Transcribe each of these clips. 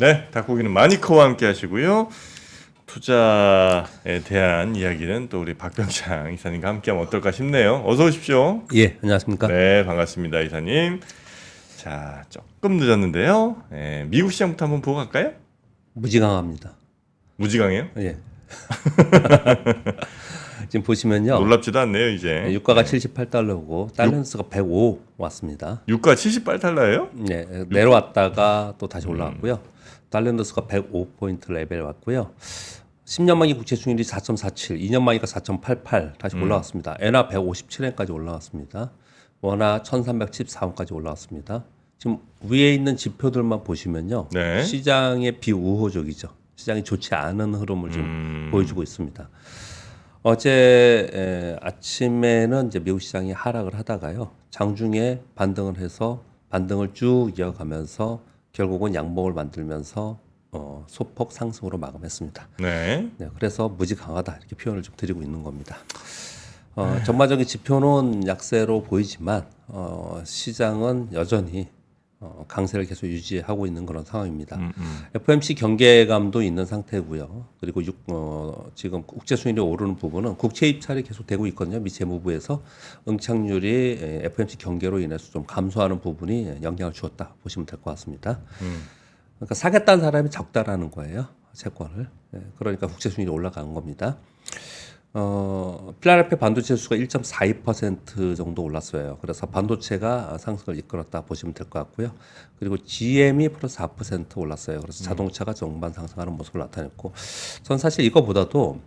네, 닭고기는 마니커와 함께 하시고요. 투자에 대한 이야기는 또 우리 박병창 이사님과 함께하면 어떨까 싶네요. 어서 오십시오. 예, 안녕하십니까? 네, 반갑습니다, 이사님. 자, 조금 늦었는데요. 미국 시장부터 한번 보고 갈까요? 무지강합니다. 무지강해요? 예. 지금 보시면요. 놀랍지도 않네요, 이제. 유가가 78달러고 달러스가 105 왔습니다. 유가 78달러예요? 네, 내려왔다가 또 다시 올라왔고요. 달러스가 105포인트 레벨 왔고요. 10년 만기 국채 수익률이 4.47, 2년 만기가 4.88 다시 올라왔습니다. 엔화 157엔까지 올라왔습니다. 원화 1314원까지 올라왔습니다. 지금 위에 있는 지표들만 보시면요. 네. 시장의 비우호적이죠. 시장이 좋지 않은 흐름을 좀 보여주고 있습니다. 어제 아침에는 이제 미국 시장이 하락을 하다가요. 장중에 반등을 해서 반등을 쭉 이어가면서 결국은 양봉을 만들면서 소폭 상승으로 마감했습니다. 네. 네, 그래서 무지 강하다 이렇게 표현을 좀 드리고 있는 겁니다. 전반적인 지표는 약세로 보이지만 시장은 여전히 강세를 계속 유지하고 있는 그런 상황입니다. FOMC 경계감도 있는 상태고요. 그리고 지금 국제 수익률이 오르는 부분은 국채 입찰이 계속 되고 있거든요. 미 재무부에서 응착률이 FOMC 경계로 인해서 좀 감소하는 부분이 영향을 주었다 보시면 될 것 같습니다. 그러니까 사겠다는 사람이 적다라는 거예요. 채권을. 그러니까 국채 수익률이 올라간 겁니다. 필라델피아 반도체 지수가 1.42% 정도 올랐어요. 그래서 반도체가 상승을 이끌었다 보시면 될 것 같고요. 그리고 GM이 플러스 4% 올랐어요. 그래서 자동차가 정반 상승하는 모습을 나타냈고, 전 사실 이거보다도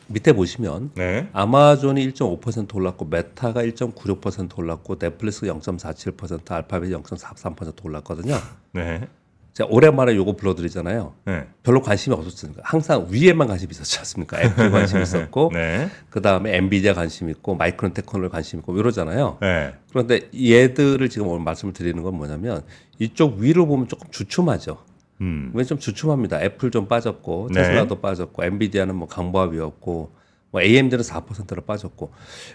밑에 보시면 네. 아마존이 1.5% 올랐고, 메타가 1.96% 올랐고, 넷플릭스 0.47%, 알파벳이 0.43% 올랐거든요. 네. 제가 오랜만에 요거 불러드리잖아요. 네. 별로 관심이 없었으니까 항상 위에만 관심이 있었지 않습니까? 애플 관심 있었고, 네. 그 다음에 엔비디아 관심 있고, 마이크론 테크놀로지 관심 있고 이러잖아요. 네. 그런데 얘들을 지금 오늘 말씀을 드리는 건 뭐냐면 이쪽 위를 보면 조금 주춤하죠. 왜 좀 주춤합니다. 애플 좀 빠졌고, 네. 테슬라도 빠졌고, 엔비디아는 뭐 강보합이었고, 뭐 AMD는 4%로 빠졌고,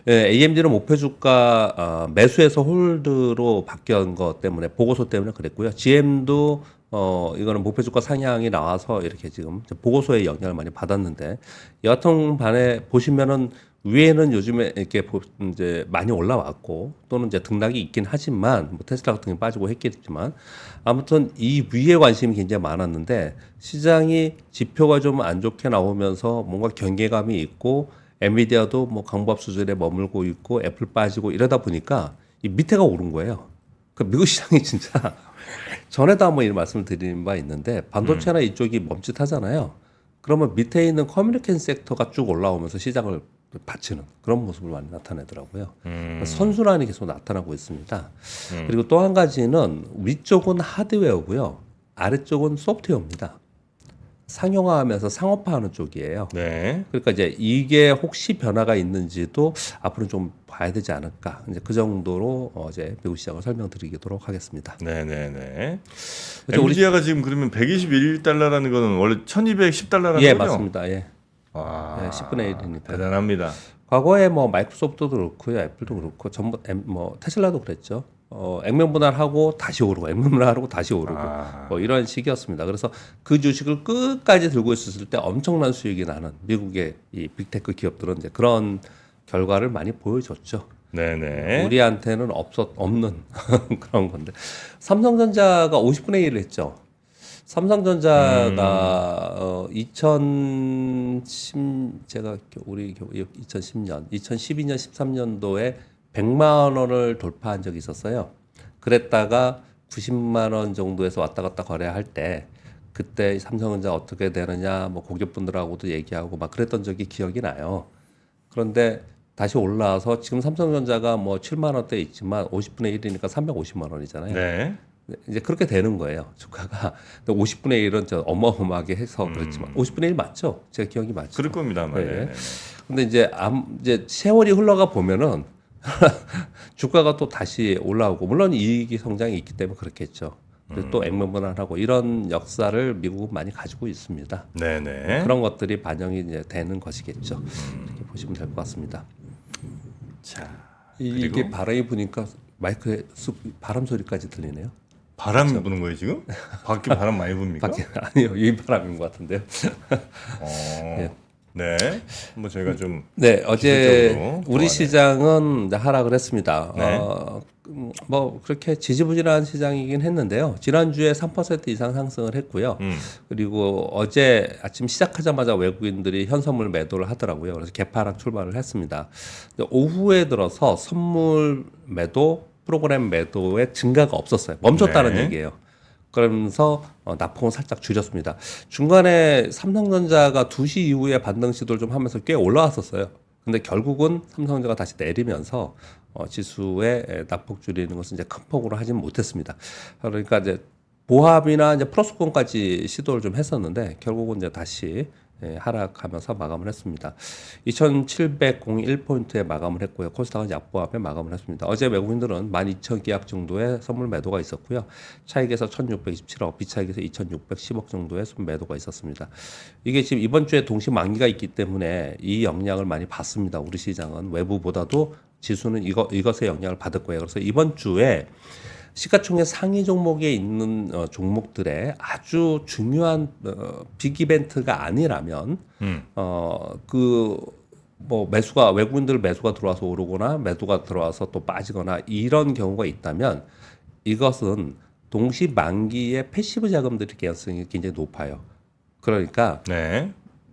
AMD는 목표 주가 매수해서 홀드로 바뀐 것 때문에 보고서 때문에 그랬고요. GM도 이거는 목표 주가 상향이 나와서 이렇게 지금 보고서에 영향을 많이 받았는데 여하튼 반에 보시면은 위에는 요즘에 이렇게 이제 많이 올라왔고 또는 이제 등락이 있긴 하지만 뭐 테슬라 같은 게 빠지고 했겠지만 아무튼 이 위에 관심이 굉장히 많았는데 시장이 지표가 좀 안 좋게 나오면서 뭔가 경계감이 있고 엔비디아도 뭐 강보합 수준에 머물고 있고 애플 빠지고 이러다 보니까 이 밑에가 오른 거예요. 그 미국 시장이 진짜 전에도 한번 이런 말씀을 드린 바 있는데 반도체나 이쪽이 멈칫하잖아요. 그러면 밑에 있는 커뮤니케이션 섹터가 쭉 올라오면서 시장을 받치는 그런 모습을 많이 나타내더라고요. 선순환이 계속 나타나고 있습니다. 그리고 또 한 가지는 위쪽은 하드웨어고요. 아래쪽은 소프트웨어입니다. 상용화하면서 상업화하는 쪽이에요. 네. 그러니까 이제 이게 혹시 변화가 있는지도 앞으로 좀 봐야 되지 않을까. 이제 그 정도로 어제 미국 시장을 설명드리도록 하겠습니다. 네네네. 그래서 엔비디아가 지금 그러면 121달러라는 거는 원래 1210달러라는 예, 거죠? 맞습니다. 예. 와, 예, 10분의 1이니까. 대단합니다. 과거에 뭐 마이크로소프트도 그렇고요, 애플도 그렇고 전부 뭐 테슬라도 그랬죠. 액면 분할하고 다시 오르고 액면 분할하고 다시 오르고 뭐 이런 식이었습니다. 그래서 그 주식을 끝까지 들고 있었을 때 엄청난 수익이 나는 미국의 이 빅테크 기업들은 이제 그런 결과를 많이 보여줬죠. 네네. 우리한테는 없는 그런 건데 삼성전자가 50분의 1을 했죠. 삼성전자가 제가 우리 2010년, 2012년, 13년도에 100만 원을 돌파한 적이 있었어요. 그랬다가 90만 원 정도에서 왔다 갔다 거래할 때 그때 삼성전자 어떻게 되느냐 뭐 고객분들하고도 얘기하고 막 그랬던 적이 기억이 나요. 그런데 다시 올라와서 지금 삼성전자가 뭐 7만 원대에 있지만 50분의 1이니까 350만 원이잖아요. 네. 이제 그렇게 되는 거예요. 주가가 50분의 1은 저 어마어마하게 해서 그렇지만 50분의 1 맞죠? 제가 기억이 맞죠? 그럴 겁니다. 아마. 네. 네. 근데 이제 세월이 흘러가 보면은 주가가 또 다시 올라오고 물론 이익이 성장이 있기 때문에 그렇겠죠. 그리고 또 액면 분할하고 이런 역사를 미국은 많이 가지고 있습니다. 네네. 그런 것들이 반영이 이제 되는 것이겠죠. 이렇게 보시면 될 것 같습니다. 자, 이게 바람이 부니까 마이크에 바람 소리까지 들리네요. 바람 부는 거예요 지금? 밖에 바람 많이 붑니까? 밖에 아니요 유인바람인 것 같은데요. 어, 네. 한번 저희가 좀 네, 어제 기술적으로 우리 보완해. 시장은 이제 하락을 했습니다. 네. 뭐 그렇게 지지부진한 시장이긴 했는데요. 지난주에 3% 이상 상승을 했고요. 그리고 어제 아침 시작하자마자 외국인들이 현선물 매도를 하더라고요. 그래서 개파락 출발을 했습니다. 근데 오후에 들어서 선물 매도, 프로그램 매도의 증가가 없었어요. 멈췄다는 네. 얘기예요. 그러면서 납품을 살짝 줄였습니다. 중간에 삼성전자가 2시 이후에 반등 시도를 좀 하면서 꽤 올라왔었어요. 근데 결국은 삼성전자가 다시 내리면서 지수의 납폭 줄이는 것은 이제 큰 폭으로 하진 못했습니다. 그러니까 이제 보합이나 이제 프로스콘까지 시도를 좀 했었는데 결국은 이제 다시 하락하면서 마감을 했습니다. 2,701포인트에 마감을 했고요. 코스닥은 약보합에 마감을 했습니다. 어제 외국인들은 12,000계약 정도의 선물 매도가 있었고요. 차익에서 1,627억, 비차익에서 2,610억 정도의 순 매도가 있었습니다. 이게 지금 이번 주에 동시 만기가 있기 때문에 이 영향을 많이 받습니다. 우리 시장은 외부보다도 지수는 이것의 영향을 받을 거예요. 그래서 이번 주에 시가총액 상위 종목에 있는 종목들의 아주 중요한 빅 이벤트가 아니라면 그 뭐 매수가 외국인들 매수가 들어와서 오르거나 매도가 들어와서 또 빠지거나 이런 경우가 있다면 이것은 동시 만기의 패시브 자금들의 개연성이 굉장히 높아요. 그러니까 네.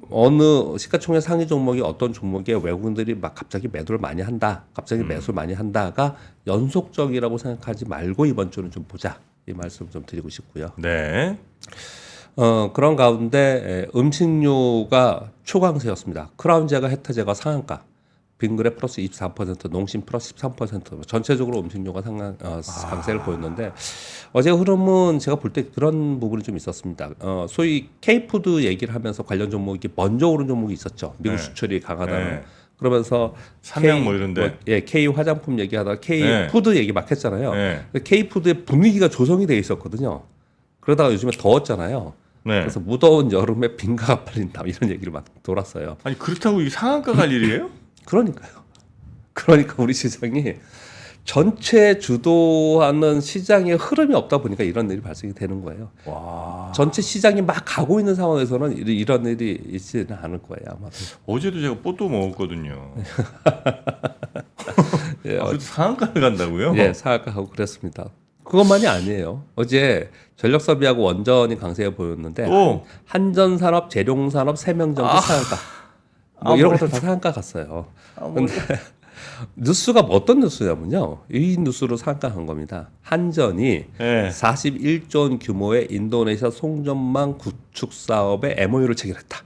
어느 시가총액 상위 종목이 어떤 종목에 외국인들이 막 갑자기 매도를 많이 한다, 갑자기 매수를 많이 한다가 연속적이라고 생각하지 말고 이번 주는 좀 보자 이 말씀 좀 드리고 싶고요. 네. 그런 가운데 음식료가 초강세였습니다. 크라운제가 혜태제가 상한가, 빙그레 플러스 24%, 농심 플러스 13%, 전체적으로 음식료가 강세를 보였는데 어제 흐름은 제가 볼 때 그런 부분이 좀 있었습니다. 소위 K푸드 얘기를 하면서 관련 종목이 먼저 오른 종목이 있었죠. 미국 네. 수출이 강하다는. 네. 그러면서 삼양 뭐 이런데. K 화장품 얘기하다가 K 네. 푸드 얘기 막 했잖아요. 네. K 푸드의 분위기가 조성이 돼 있었거든요. 그러다가 요즘에 더웠잖아요. 네. 그래서 무더운 여름에 빙가가 팔린다 이런 얘기를 막 돌았어요. 아니 그렇다고 이 상한가 갈 일이에요? 그러니까요. 그러니까 우리 시장이 전체 주도하는 시장의 흐름이 없다 보니까 이런 일이 발생이 되는 거예요. 와. 전체 시장이 막 가고 있는 상황에서는 이런 일이 있지는 않을 거예요 아마. 어제도 제가 뽀또 먹었거든요. 예, 그래도 상한가를 간다고요? 예, 사악하고 그랬습니다. 그것만이 아니에요. 어제 전력섭이하고 원전이 강세해 보였는데 또? 한전산업, 재룡산업, 세명전기 상한가. 뭐 이런 것들 다 상한가 갔어요. 근데 뉴스가 어떤 뉴스냐면요. 이 뉴스로 상한가한 겁니다. 한전이 네. 41조 원 규모의 인도네시아 송전망 구축 사업에 MOU를 체결했다.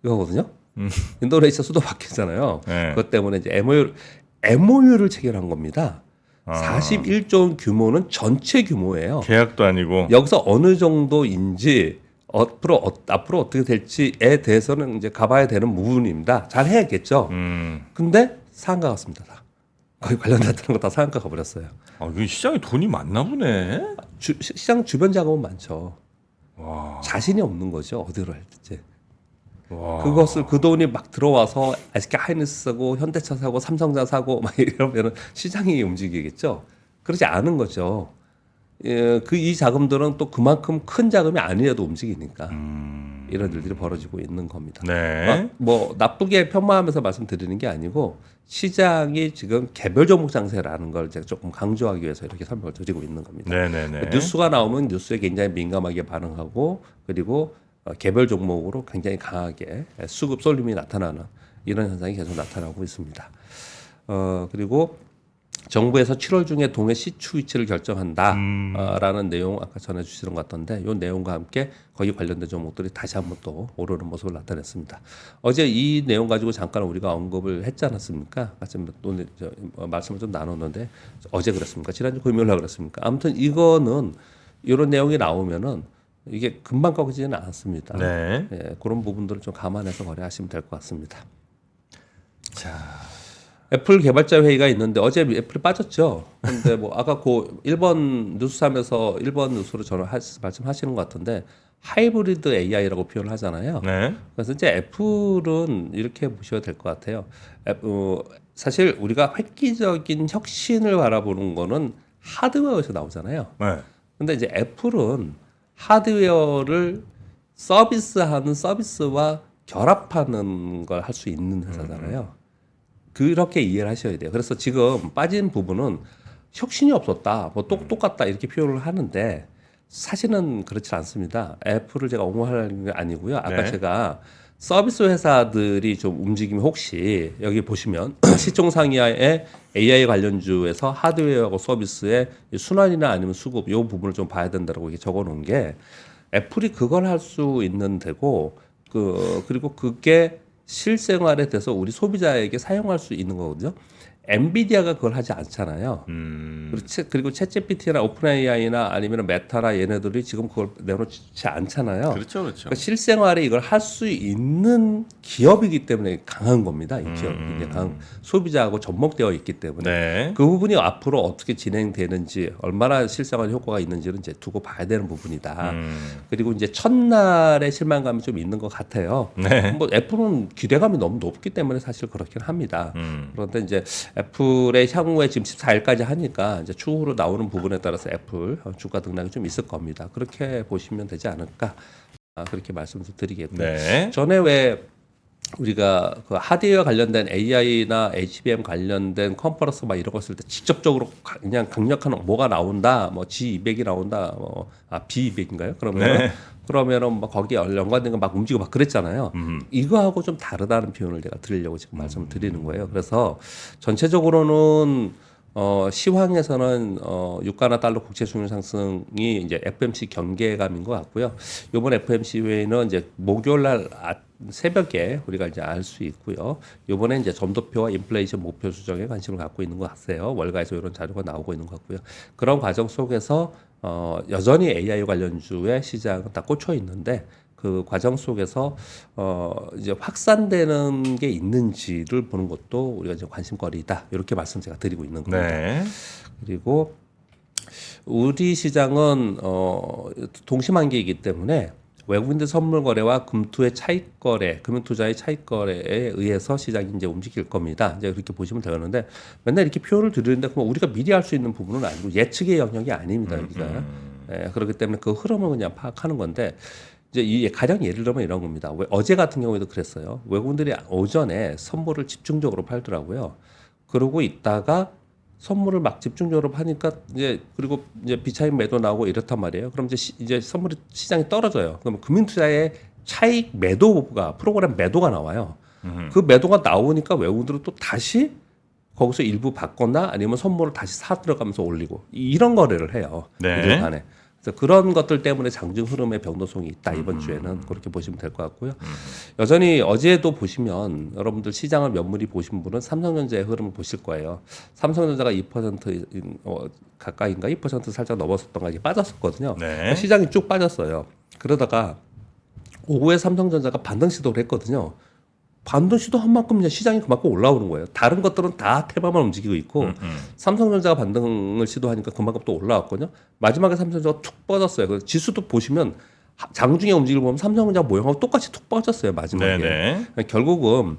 이거거든요. 인도네시아 수도 바뀌었잖아요. 네. 그것 때문에 이제 MOU를 체결한 겁니다. 41조 원 규모는 전체 규모예요. 계약도 아니고. 여기서 어느 정도인지 앞으로 어떻게 될지에 대해서는 이제 가봐야 되는 부분입니다. 잘 해야겠죠. 근데 상한가 갔습니다. 다. 거의 관련됐다는 거 다 상한가 가버렸어요. 아, 이 시장에 돈이 많나 보네. 시장 주변 자금은 많죠. 와. 자신이 없는 거죠. 어디로 할지. 와. 그것을 그 돈이 막 들어와서 SK 하이닉스 사고 현대차 사고 삼성전자 사고 막 이러면은 시장이 움직이겠죠. 그렇지 않은 거죠. 예, 이 자금들은 또 그만큼 큰 자금이 아니라도 움직이니까 이런 일들이 벌어지고 있는 겁니다. 네. 뭐 나쁘게 폄하하면서 말씀드리는 게 아니고 시장이 지금 개별 종목 장세라는 걸 제가 조금 강조하기 위해서 이렇게 설명을 드리고 있는 겁니다. 네네네. 뉴스가 나오면 뉴스에 굉장히 민감하게 반응하고 그리고 개별 종목으로 굉장히 강하게 수급 쏠림이 나타나는 이런 현상이 계속 나타나고 있습니다. 그리고 정부에서 7월 중에 동해 시추 위치를 결정한다라는 내용 아까 전해주시는 것 같던데 이 내용과 함께 거기 관련된 종목들이 다시 한번 또 오르는 모습을 나타냈습니다. 어제 이 내용 가지고 잠깐 우리가 언급을 했지 않았습니까? 아침 오늘 말씀을 좀 나눴는데 어제 그랬습니까? 지난주 금요일 날 그랬습니까? 아무튼 이거는 이런 내용이 나오면은 이게 금방 꺾이지는 않았습니다. 네. 예, 그런 부분들을 좀 감안해서 거래하시면 될 것 같습니다. 자. 애플 개발자 회의가 있는데 어제 애플이 빠졌죠. 근데 뭐 아까 그 1번 뉴스하면서 1번 뉴스로 말씀하시는 것 같은데 하이브리드 AI라고 표현을 하잖아요. 네. 그래서 이제 애플은 이렇게 보셔야 될 것 같아요. 사실 우리가 획기적인 혁신을 바라보는 거는 하드웨어에서 나오잖아요. 네. 근데 이제 애플은 하드웨어를 서비스하는 서비스와 결합하는 걸 할 수 있는 회사잖아요. 그렇게 이해를 하셔야 돼요. 그래서 지금 빠진 부분은 혁신이 없었다, 뭐 똑같다 이렇게 표현을 하는데 사실은 그렇지 않습니다. 애플을 제가 옹호하는 게 아니고요. 아까 네. 제가 서비스 회사들이 좀 움직이면 혹시 여기 보시면 시총 상위의 AI 관련주에서 하드웨어하고 서비스의 순환이나 아니면 수급 이 부분을 좀 봐야 된다고 이렇게 적어놓은 게 애플이 그걸 할 수 있는 데고 그리고 그게 실생활에 돼서 우리 소비자에게 사용할 수 있는 거거든요. 엔비디아가 그걸 하지 않잖아요. 그리고 챗GPT나 오픈 AI나 아니면 메타나 얘네들이 지금 그걸 내놓지 않잖아요. 그렇죠, 그렇죠. 그러니까 실생활에 이걸 할 수 있는 기업이기 때문에 강한 겁니다. 이 기업이 이제 강한 소비자하고 접목되어 있기 때문에 네. 그 부분이 앞으로 어떻게 진행되는지 얼마나 실생활 효과가 있는지는 이제 두고 봐야 되는 부분이다. 그리고 이제 첫날의 실망감이 좀 있는 것 같아요. 네. 뭐 애플은 기대감이 너무 높기 때문에 사실 그렇긴 합니다. 그런데 이제 애플의 향후에 지금 14일까지 하니까 이제 추후로 나오는 부분에 따라서 애플 주가 등락이 좀 있을 겁니다. 그렇게 보시면 되지 않을까 그렇게 말씀을 드리겠고요. 네. 전에 왜 우리가 그 하드웨어 관련된 AI나 HBM 관련된 컨퍼런스 막 이런 거 쓸 때 직접적으로 그냥 강력한 뭐가 나온다, 뭐 G200이 나온다, B200인가요? 그러면은 뭐 거기에 연관된 거 막 움직이고 막 그랬잖아요. 이거하고 좀 다르다는 표현을 제가 드리려고 지금 말씀을 드리는 거예요. 그래서 전체적으로는 시황에서는 유가나 달러 국채 수익률 상승이 이제 FMC 경계감인 것 같고요. 이번 FMC 회의는 이제 목요일 날 새벽에 우리가 이제 알 수 있고요. 이번에 이제 점도표와 인플레이션 목표 수정에 관심을 갖고 있는 것 같아요. 월가에서 이런 자료가 나오고 있는 것 같고요. 그런 과정 속에서 여전히 AI 관련주의 시장은 다 꽂혀 있는데 그 과정 속에서 이제 확산되는 게 있는지를 보는 것도 우리가 이제 관심거리다 이렇게 말씀 제가 드리고 있는 겁니다. 네. 그리고 우리 시장은 동시만기이기 때문에 외국인들 선물 거래와 금투의 차익 거래, 금융 투자의 차익 거래에 의해서 시장이 이제 움직일 겁니다. 이제 그렇게 보시면 되는데 맨날 이렇게 표현을 드리는데 그럼 우리가 미리 할 수 있는 부분은 아니고 예측의 영역이 아닙니다. 여기가. 그렇기 때문에 그 흐름을 그냥 파악하는 건데 이제 이 가령 예를 들면 이런 겁니다. 어제 같은 경우에도 그랬어요. 외국인들이 오전에 선물을 집중적으로 팔더라고요. 그러고 있다가 선물을 막 집중적으로 파니까 그리고 이제 비차익 매도 나오고 이렇단 말이에요. 그럼 이제 선물이 시장이 떨어져요. 그러면 금융투자의 차익 매도가 프로그램 매도가 나와요. 그 매도가 나오니까 외국인들은 또 다시 거기서 일부 받거나 아니면 선물을 다시 사 들어가면서 올리고 이런 거래를 해요. 네. 이들 간에. 그래서 그런 것들 때문에 장중 흐름의 변동성이 있다 이번 주에는 그렇게 보시면 될 것 같고요. 여전히 어제도 보시면 여러분들 시장을 면밀히 보신 분은 삼성전자의 흐름을 보실 거예요. 삼성전자가 2% 가까이인가 2% 살짝 넘었었던 게 빠졌었거든요. 네. 시장이 쭉 빠졌어요. 그러다가 오후에 삼성전자가 반등 시도를 했거든요. 반등 시도한 만큼 이제 시장이 그만큼 올라오는 거예요. 다른 것들은 다 테마만 움직이고 있고 삼성전자가 반등을 시도하니까 그만큼 또 올라왔거든요. 마지막에 삼성전자가 툭 빠졌어요. 그 지수도 보시면 장중에 움직임을 보면 삼성전자 모형하고 똑같이 툭 빠졌어요. 마지막에. 네네. 결국은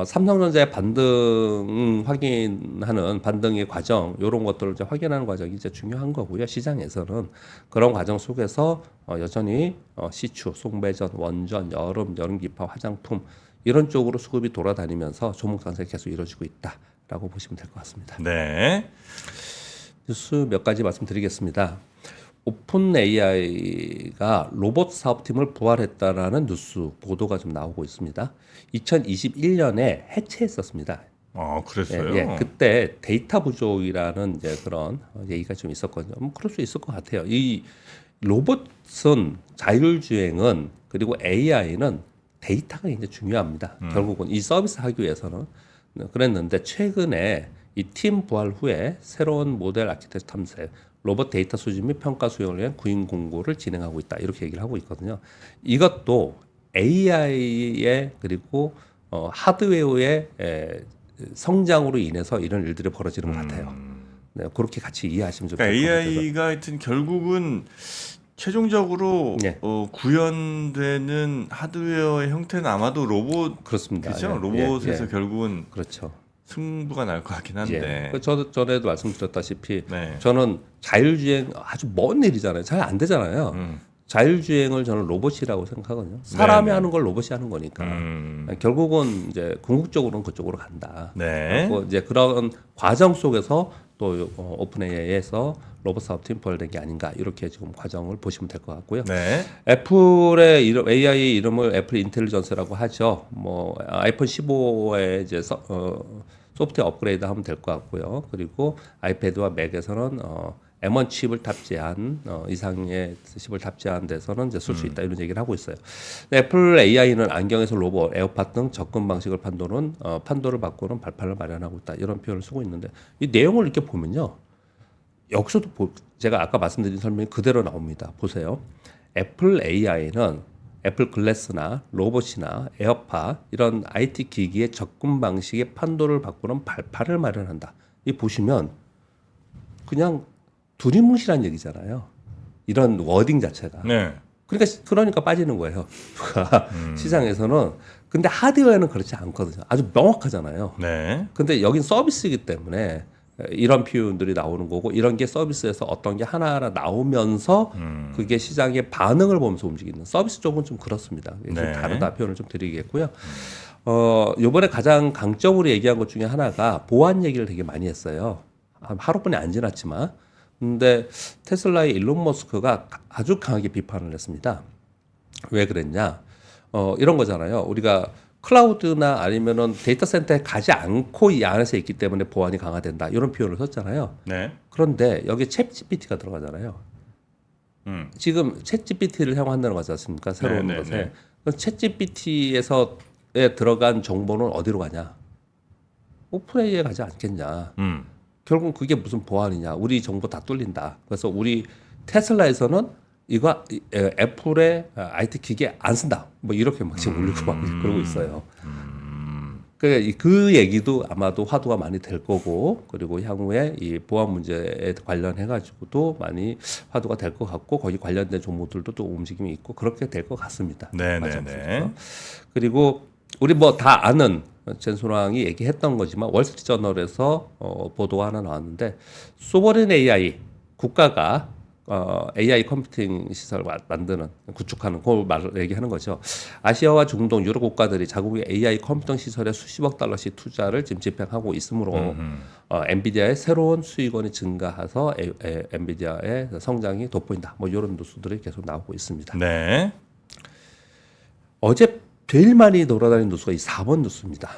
삼성전자의 반등 확인하는 반등의 과정 이런 것들을 이제 확인하는 과정이 이제 중요한 거고요. 시장에서는 그런 과정 속에서 여전히 시추, 송배전, 원전, 여름 기파, 화장품 이런 쪽으로 수급이 돌아다니면서 조목 상승이 계속 이루어지고 있다라고 보시면 될 것 같습니다. 네. 뉴스 몇 가지 말씀드리겠습니다. 오픈 AI가 로봇 사업팀을 부활했다라는 뉴스 보도가 좀 나오고 있습니다. 2021년에 해체했었습니다. 그랬어요. 그때 데이터 부족이라는 이제 그런 얘기가 좀 있었거든요. 그럴 수 있을 것 같아요. 이 로봇은 자율주행은 그리고 AI는 데이터가 굉장히 중요합니다. 결국은 이 서비스 하기 위해서는 그랬는데 최근에 이 팀 부활 후에 새로운 모델 아키텍처 탐색, 로봇 데이터 수집 및 평가 수용을 위한 구인 공고를 진행하고 있다. 이렇게 얘기를 하고 있거든요. 이것도 AI의 그리고 하드웨어의 성장으로 인해서 이런 일들이 벌어지는 것 같아요. 네, 그렇게 같이 이해하시면 좀 그러니까 될 것 같아요. AI가 하여튼 결국은 최종적으로 네. 구현되는 하드웨어의 형태는 아마도 로봇 그렇습니다. 그죠? 예, 로봇에서 예. 결국은 그렇죠. 승부가 날 것 같긴 한데. 저도 전에도 말씀드렸다시피 네. 저는 자율주행 아주 먼 일이잖아요. 잘 안 되잖아요. 음. 자율주행을 저는 로봇이라고 생각하거든요. 사람이 네네. 하는 걸 로봇이 하는 거니까. 결국은 이제 궁극적으로는 그쪽으로 간다. 네. 그리고 이제 그런 과정 속에서 또 오픈 AI에서 로봇 사업도 인포된 게 아닌가 이렇게 지금 과정을 보시면 될 것 같고요. 네. 애플의 이름, AI 이름을 애플 인텔리전스라고 하죠. 뭐 아이폰 15에 이제 소프트웨어 업그레이드 하면 될 것 같고요. 그리고 아이패드와 맥에서는 M1 칩을 탑재한 이상의 칩을 탑재한 데서는 이제 쓸 수 있다 이런 얘기를 하고 있어요. 애플 AI는 안경에서 로봇, 에어팟 등 접근 방식을 판도를 바꾸는 발판을 마련하고 있다 이런 표현을 쓰고 있는데 이 내용을 이렇게 보면요. 여기서도 제가 아까 말씀드린 설명이 그대로 나옵니다. 보세요. 애플 AI는 애플 글래스나 로봇이나 에어팟 이런 IT 기기의 접근 방식의 판도를 바꾸는 발판을 마련한다. 이 보시면 그냥 두리뭉실한 얘기잖아요. 이런 워딩 자체가. 네. 그러니까 빠지는 거예요. 시장에서는. 근데 하드웨어는 그렇지 않거든요. 아주 명확하잖아요. 네. 근데 여긴 서비스이기 때문에 이런 표현들이 나오는 거고 이런 게 서비스에서 어떤 게 하나하나 나오면서 그게 시장의 반응을 보면서 움직이는 서비스 쪽은 좀 그렇습니다. 좀 네. 다르다 표현을 좀 드리겠고요. 요번에 가장 강적으로 얘기한 것 중에 하나가 보안 얘기를 되게 많이 했어요. 하루뿐이 안 지났지만. 근데 테슬라의 일론 머스크가 아주 강하게 비판을 했습니다. 왜 그랬냐? 이런 거잖아요. 우리가 클라우드나 아니면은 데이터 센터에 가지 않고 이 안에서 있기 때문에 보안이 강화된다. 이런 표현을 썼잖아요. 네. 그런데 여기 챗 GPT가 들어가잖아요. 지금 챗 GPT를 사용한다는 거지 않습니까? 새로운 네, 네, 것에. 네. 그럼 챗 GPT에서에 들어간 정보는 어디로 가냐? 오픈 AI에 가지 않겠냐? 결국 그게 무슨 보안이냐? 우리 정보 다 뚫린다. 그래서 우리 테슬라에서는 이거 애플의 IT 기기에 안 쓴다. 뭐 이렇게 막 지금 울리고 막 그러고 있어요. 그 얘기도 아마도 화두가 많이 될 거고 그리고 향후에 이 보안 문제에 관련해 가지고도 많이 화두가 될 것 같고 거기 관련된 종목들도 또 움직임이 있고 그렇게 될 것 같습니다. 네네네. 그리고 우리 뭐 다 아는 젠소랑이 얘기했던 거지만 월스트리트저널에서 보도가 하나 나왔는데 소버린 AI 국가가 AI 컴퓨팅 시설을 만드는 구축하는 그 말을 얘기하는 거죠. 아시아와 중동 유럽 국가들이 자국의 AI 컴퓨팅 시설에 수십억 달러씩 투자를 지금 집행하고 있으므로 엔비디아의 새로운 수익원이 증가해서 엔비디아의 성장이 돋보인다. 뭐 이런 뉴스들이 계속 나오고 있습니다. 네. 어제 제일 많이 돌아다니는 뉴스가 이 4번 뉴스입니다.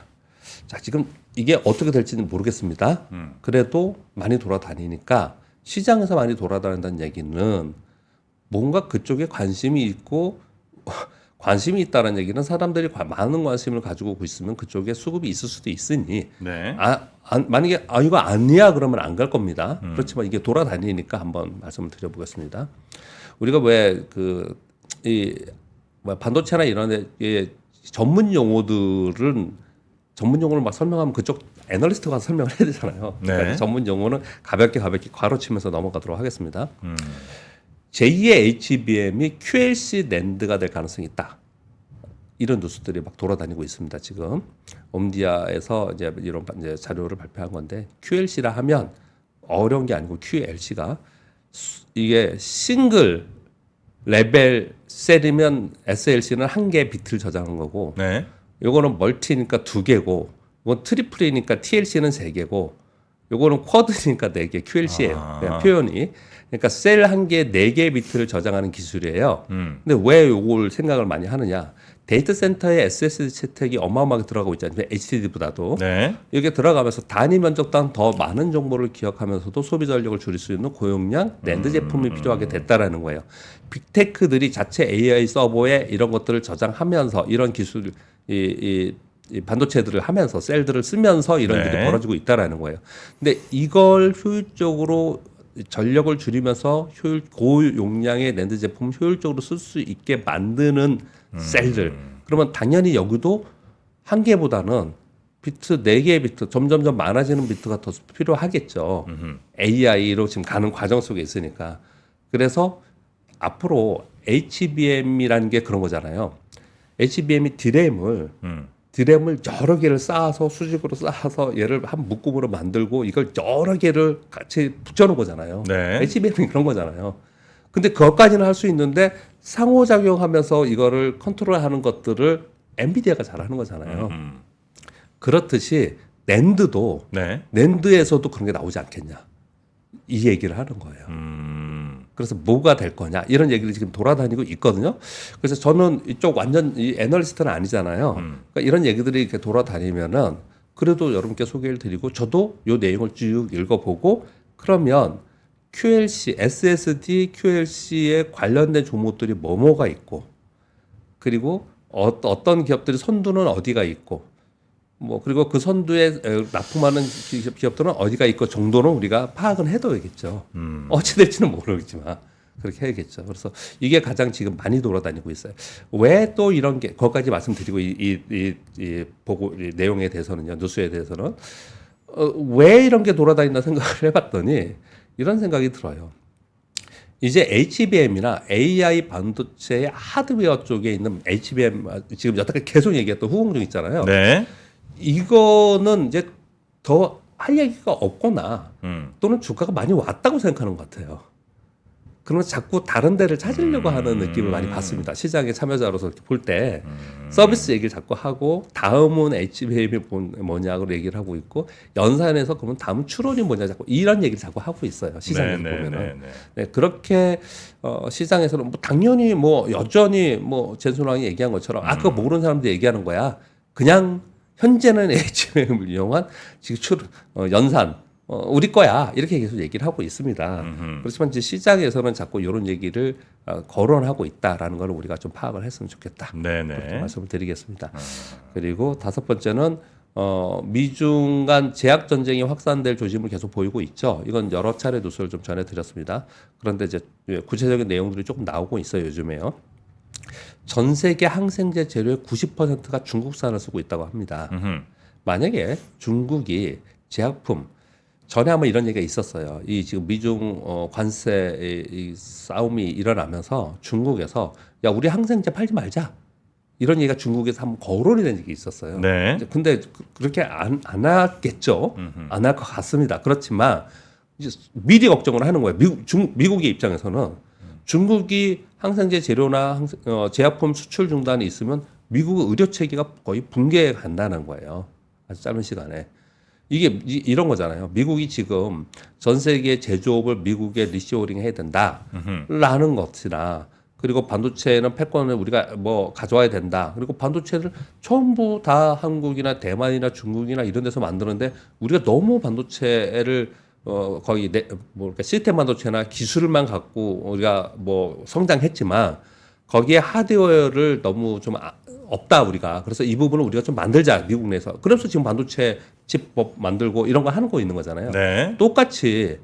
자, 지금 이게 어떻게 될지는 모르겠습니다. 그래도 많이 돌아다니니까 시장에서 많이 돌아다닌다는 얘기는 뭔가 그쪽에 관심이 있고 관심이 있다는 얘기는 사람들이 많은 관심을 가지고 있으면 그쪽에 수급이 있을 수도 있으니 네. 만약에 이거 아니야 그러면 안 갈 겁니다. 그렇지만 이게 돌아다니니까 한번 말씀을 드려보겠습니다. 우리가 왜 반도체나 이런 전문 용어를 막 설명하면 그쪽 애널리스트가 가서 설명을 해야 되잖아요. 네. 그러니까 전문 용어는 가볍게 가로치면서 넘어가도록 하겠습니다. 제2의 HBM이 QLC 낸드가 될 가능성이 있다. 이런 뉴스들이 막 돌아다니고 있습니다. 지금 옴디아에서 이제 이런 이제 자료를 발표한 건데 QLC라 하면 어려운 게 아니고 QLC가 이게 싱글 레벨 셀이면 SLC는 한 개의 비트를 저장하는 거고, 네. 요거는 멀티니까 2개고, 이건 트리플이니까 TLC는 3개고, 요거는 쿼드니까 4개, QLC예요. 그냥 표현이. 그러니까 셀 한 개에 4개의 비트를 저장하는 기술이에요. 근데 왜 요걸 생각을 많이 하느냐? 데이터 센터에 SSD 채택이 어마어마하게 들어가고 있잖아요. HDD보다도. 네. 이게 들어가면서 단위 면적당 더 많은 정보를 기억하면서도 소비 전력을 줄일 수 있는 고용량 낸드 제품이 필요하게 됐다라는 거예요. 빅테크들이 자체 AI 서버에 이런 것들을 저장하면서 이런 기술 이 반도체들을 하면서 셀들을 쓰면서 이런 일이 벌어지고 있다라는 거예요. 근데 이걸 효율적으로 전력을 줄이면서 고용량의 낸드 제품 효율적으로 쓸 수 있게 만드는 셀들. 그러면 당연히 여기도 한 개보다는 비트 4개의 비트 점점점 많아지는 비트가 더 필요하겠죠. AI로 지금 가는 과정 속에 있으니까. 그래서 앞으로 HBM이라는 게 그런 거잖아요. HBM이 드램을 여러 개를 쌓아서 수직으로 쌓아서 얘를 한 묶음으로 만들고 이걸 여러 개를 같이 붙여놓은 거잖아요. 네. HBM이 그런 거잖아요. 근데 그것까지는 할 수 있는데 상호작용하면서 이거를 컨트롤하는 것들을 엔비디아가 잘하는 거잖아요. 그렇듯이 낸드도 네. 낸드에서도 그런 게 나오지 않겠냐 이 얘기를 하는 거예요. 그래서 뭐가 될 거냐 이런 얘기를 지금 돌아다니고 있거든요. 그래서 저는 이쪽 완전 이 애널리스트는 아니잖아요. 그러니까 이런 얘기들이 이렇게 돌아다니면은 그래도 여러분께 소개를 드리고 저도 이 내용을 쭉 읽어보고 그러면 QLC, SSD, QLC에 관련된 종목들이 뭐가 있고 그리고 어떤 기업들이 선두는 어디가 있고 뭐 그리고 그 선두에 납품하는 기업들은 어디가 있고 정도는 우리가 파악은 해둬야겠죠. 어찌 될지는 모르겠지만 그렇게 해야겠죠. 그래서 이게 가장 지금 많이 돌아다니고 있어요. 왜 또 이런 게 거기까지 말씀드리고 이 보고 이 내용에 대해서는요, 뉴스에 대해서는 왜 이런 게 돌아다닌다 생각을 해봤더니 이런 생각이 들어요. 이제 HBM이나 AI 반도체의 하드웨어 쪽에 있는 HBM 지금 여태까지 계속 얘기했던 후공정 있잖아요. 네. 이거는 이제 더 할 얘기가 없거나 또는 주가가 많이 왔다고 생각하는 것 같아요. 그러면 자꾸 다른 데를 찾으려고 하는 느낌을 많이 받습니다. 시장의 참여자로서 볼 때 서비스 얘기를 자꾸 하고 다음은 HBM이 뭐냐고 얘기를 하고 있고 연산에서 그러면 다음 추론이 뭐냐 자꾸 이런 얘기를 자꾸 하고 있어요. 시장에서 보면은. 네, 그렇게 시장에서는 뭐 당연히 뭐 여전히 뭐 젠순왕이 얘기한 것처럼 그거 모르는 사람들이 얘기하는 거야. 그냥 현재는 HBM을 이용한 지금 연산 우리 거야 이렇게 계속 얘기를 하고 있습니다. 그렇지만 이제 시장에서는 자꾸 이런 얘기를 거론하고 있다라는 걸 우리가 좀 파악을 했으면 좋겠다. 그렇게 말씀을 드리겠습니다. 그리고 다섯 번째는 미중 간 제약 전쟁이 확산될 조짐을 계속 보이고 있죠. 이건 여러 차례 뉴스를 좀 전해드렸습니다. 그런데 이제 구체적인 내용들이 조금 나오고 있어요 요즘에요. 전 세계 항생제 재료의 90%가 중국산을 쓰고 있다고 합니다. 만약에 중국이 제약품 전에 한번 이런 얘기가 있었어요. 이 지금 미중 관세 이 싸움이 일어나면서 중국에서 야 우리 항생제 팔지 말자 이런 얘기가 중국에서 한번 거론이 된 적이 있었어요. 네. 근데 그렇게 안 하겠죠. 안 할 것 같습니다. 그렇지만 이제 미리 걱정을 하는 거예요. 미국의 입장에서는 중국이 항생제 재료나 제약품 수출 중단이 있으면 미국의 의료 체계가 거의 붕괴해 간다는 거예요. 아주 짧은 시간에. 이게 이런 거잖아요. 미국이 지금 전 세계 제조업을 미국에 리쇼링 해야 된다라는 것이나 그리고 반도체는 패권을 우리가 뭐 가져와야 된다. 그리고 반도체를 전부 다 한국이나 대만이나 중국이나 이런 데서 만드는데 우리가 너무 반도체를 거의 그러니까 시스템 반도체나 기술만 갖고 우리가 뭐 성장했지만 거기에 하드웨어를 너무 좀 없다 우리가. 그래서 이 부분을 우리가 좀 만들자 미국 내에서. 그래서 지금 반도체 칩법 만들고 이런 거 하는 거 있는 거잖아요. 네. 똑같이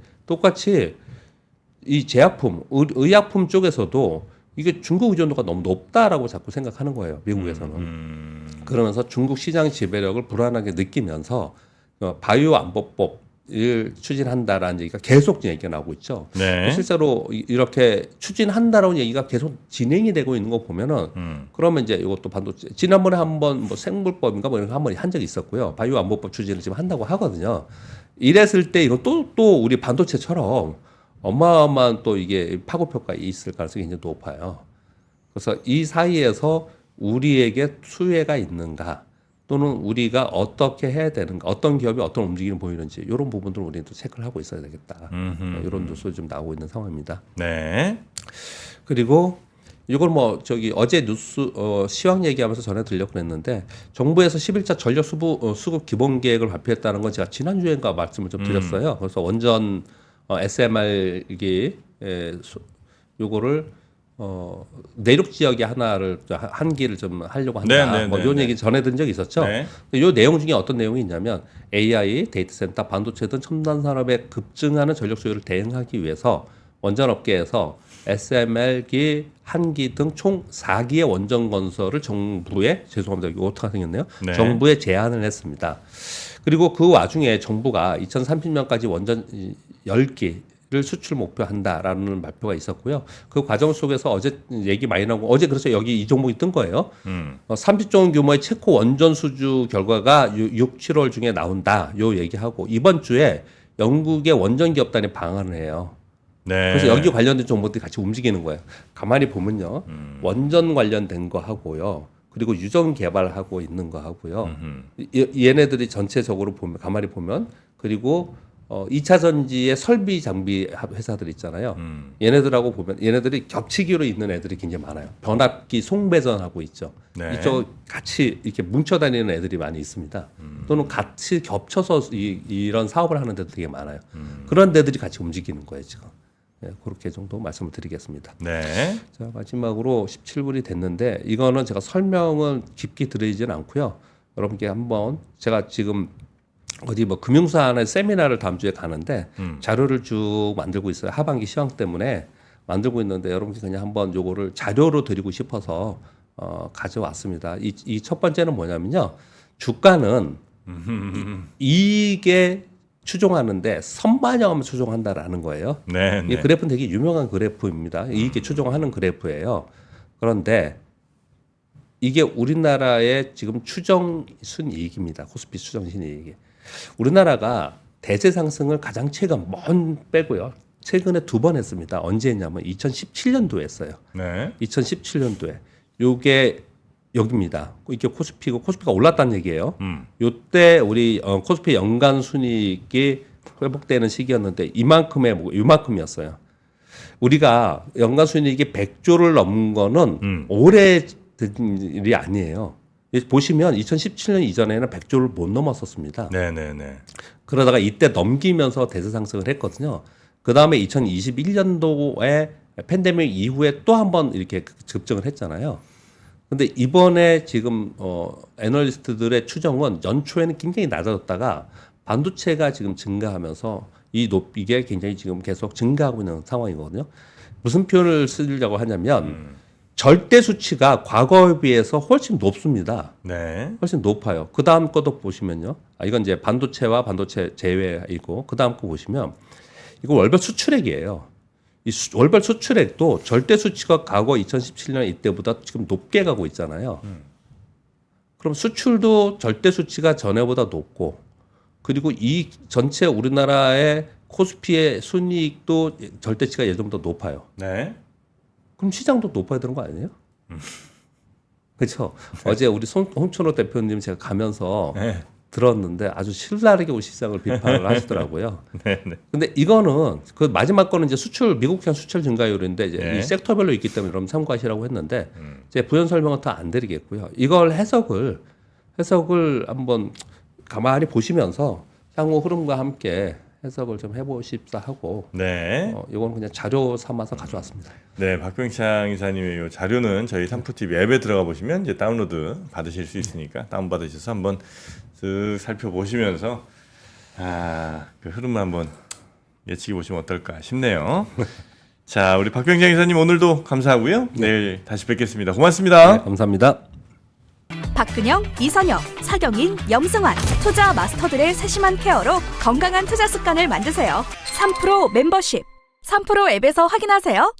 이 제약품, 의약품 쪽에서도 이게 중국 의존도가 너무 높다라고 자꾸 생각하는 거예요. 미국에서는. 그러면서 중국 시장 지배력을 불안하게 느끼면서 바이오 안보법을 추진한다라는 얘기가 계속 얘기가 나오고 있죠. 네. 실제로 이렇게 추진한다라는 얘기가 계속 진행이 되고 있는 거 보면은 그러면 이제 이것도 반도체 지난번에 한번 뭐 생물법인가 뭐 이런 거 한번 한 적이 있었고요. 바이오 안보법 추진을 지금 한다고 하거든요. 이랬을 때 이건 또 우리 반도체처럼 어마어마한 또 이게 파급 효과가 있을 가능성이 굉장히 높아요. 그래서 이 사이에서 우리에게 수혜가 있는가 또는 우리가 어떻게 해야 되는가 어떤 기업이 어떤 움직임을 보이는지 이런 부분들을 우리도 체크를 하고 있어야 되겠다. 이런 뉴스 좀 나오고 있는 상황입니다. 네. 그리고 이걸 뭐 어제 뉴스 시황 얘기하면서 전해드리려고 그랬는데 정부에서 11차 전력 수급 기본 계획을 발표했다는 건 제가 지난주에인가 말씀을 좀 드렸어요. 그래서 원전 SMR기 요거를 내륙 지역에 하나를 한 기를 좀 하려고 한다. 뭐 이런 얘기 전해드린 적이 있었죠. 네. 이 내용 중에 어떤 내용이 있냐면 AI, 데이터 센터, 반도체 등 첨단 산업의 급증하는 전력 수요를 대응하기 위해서 원전 업계에서 SMR기 한 기 등 총 4기의 원전 건설을 정부에 죄송합니다. 이거 어떻게 생겼네요. 네. 정부에 제안을 했습니다. 그리고 그 와중에 정부가 2030년까지 원전 10기를 수출 목표한다라는 발표가 있었고요. 그 과정 속에서 어제 얘기 많이 나오고 어제 그래서 여기 이 종목이 뜬 거예요. 30조 원 규모의 체코 원전 수주 결과가 6, 7월 중에 나온다. 요 얘기하고 이번 주에 영국의 원전 기업단이 방한을 해요. 네. 그래서 여기 관련된 종목들이 같이 움직이는 거예요. 가만히 보면요. 원전 관련된 거 하고요. 그리고 유전 개발하고 있는 거 하고요. 얘네들이 전체적으로 보면 가만히 보면 그리고 2차 전지의 설비 장비 회사들 있잖아요. 얘네들하고 보면 얘네들이 겹치기로 있는 애들이 굉장히 많아요. 변압기 송배전하고 있죠. 네. 이쪽 같이 이렇게 뭉쳐 다니는 애들이 많이 있습니다. 또는 같이 겹쳐서 이런 사업을 하는 데도 되게 많아요. 그런 데들이 같이 움직이는 거예요, 지금. 네, 그렇게 정도 말씀을 드리겠습니다. 네. 자, 마지막으로 17분이 됐는데 이거는 제가 설명은 깊게 드리지는 않고요. 여러분께 한번 제가 지금 어디 뭐 금융사안의 세미나를 다음 주에 가는데 자료를 쭉 만들고 있어요. 하반기 시황 때문에 만들고 있는데 여러분께 그냥 한번 요거를 자료로 드리고 싶어서 가져왔습니다. 이 첫 번째는 뭐냐면요. 주가는 이익에 추종하는데 선반영하면 추종한다라는 거예요. 네. 이 그래프는 되게 유명한 그래프입니다. 이익에 추종하는 그래프예요. 그런데 이게 우리나라의 지금 추정 순이익입니다. 코스피 추정 순이익이. 우리나라가 대세 상승을 가장 최근 먼 빼고요. 최근에 2번 했습니다. 언제 했냐면 2017년도에 했어요. 네. 2017년도에. 요게 여기입니다. 이게 코스피고 코스피가 올랐다는 얘기예요. 요때 우리 코스피 연간 순이익이 회복되는 시기였는데 이만큼이었어요. 우리가 연간 순이익이 100조를 넘은 거는 올해 된 일이 아니에요. 보시면 2017년 이전에는 100조를 못 넘었었습니다. 네네네. 그러다가 이때 넘기면서 대세 상승을 했거든요. 그 다음에 2021년도에 팬데믹 이후에 또 한 번 이렇게 급증을 했잖아요. 근데 이번에 지금 애널리스트들의 추정은 연초에는 굉장히 낮아졌다가 반도체가 지금 증가하면서 이게 굉장히 지금 계속 증가하고 있는 상황이거든요. 무슨 표현을 쓰려고 하냐면 절대 수치가 과거에 비해서 훨씬 높습니다. 네. 훨씬 높아요. 그 다음 것도 보시면요. 이건 이제 반도체와 반도체 제외이고 그 다음 거 보시면 이거 월별 수출액이에요. 이 월별 수출액도 절대 수치가 과거 2017년 이때보다 지금 높게 가고 있잖아요. 그럼 수출도 절대 수치가 전에보다 높고 그리고 이 전체 우리나라의 코스피의 순이익도 절대치가 예전보다 높아요. 네. 그럼 시장도 높아야 되는 거 아니에요? 그렇죠. 어제 우리 홍춘호 대표님 제가 가면서 네. 들었는데 아주 신랄하게 우리 시장을 비판을 하시더라고요. 네. 근데 이거는 그 마지막 거는 이제 수출미국산 수출 증가율인데 이제 네. 이 섹터별로 있기 때문에 여러분 참고하시라고 했는데 이제 부연 설명은 더 안 드리겠고요. 이걸 해석을 한번 가만히 보시면서 향후 흐름과 함께 해석을 좀 해보십사 하고 네. 이건 그냥 자료 삼아서 가져왔습니다. 네, 박병창 이사님의 이 자료는 저희 삼프TV 앱에 들어가 보시면 이제 다운로드 받으실 수 있으니까 다운 받으셔서 한번 쓱 살펴보시면서 그 흐름을 한번 예측해 보시면 어떨까 싶네요. 자, 우리 박병창 이사님 오늘도 감사하고요. 내일 다시 뵙겠습니다. 고맙습니다. 네, 감사합니다. 박근영, 이선영, 사경인, 염승환 투자 마스터들의 세심한 케어로 건강한 투자 습관을 만드세요. 3프로 멤버십 3프로 앱에서 확인하세요.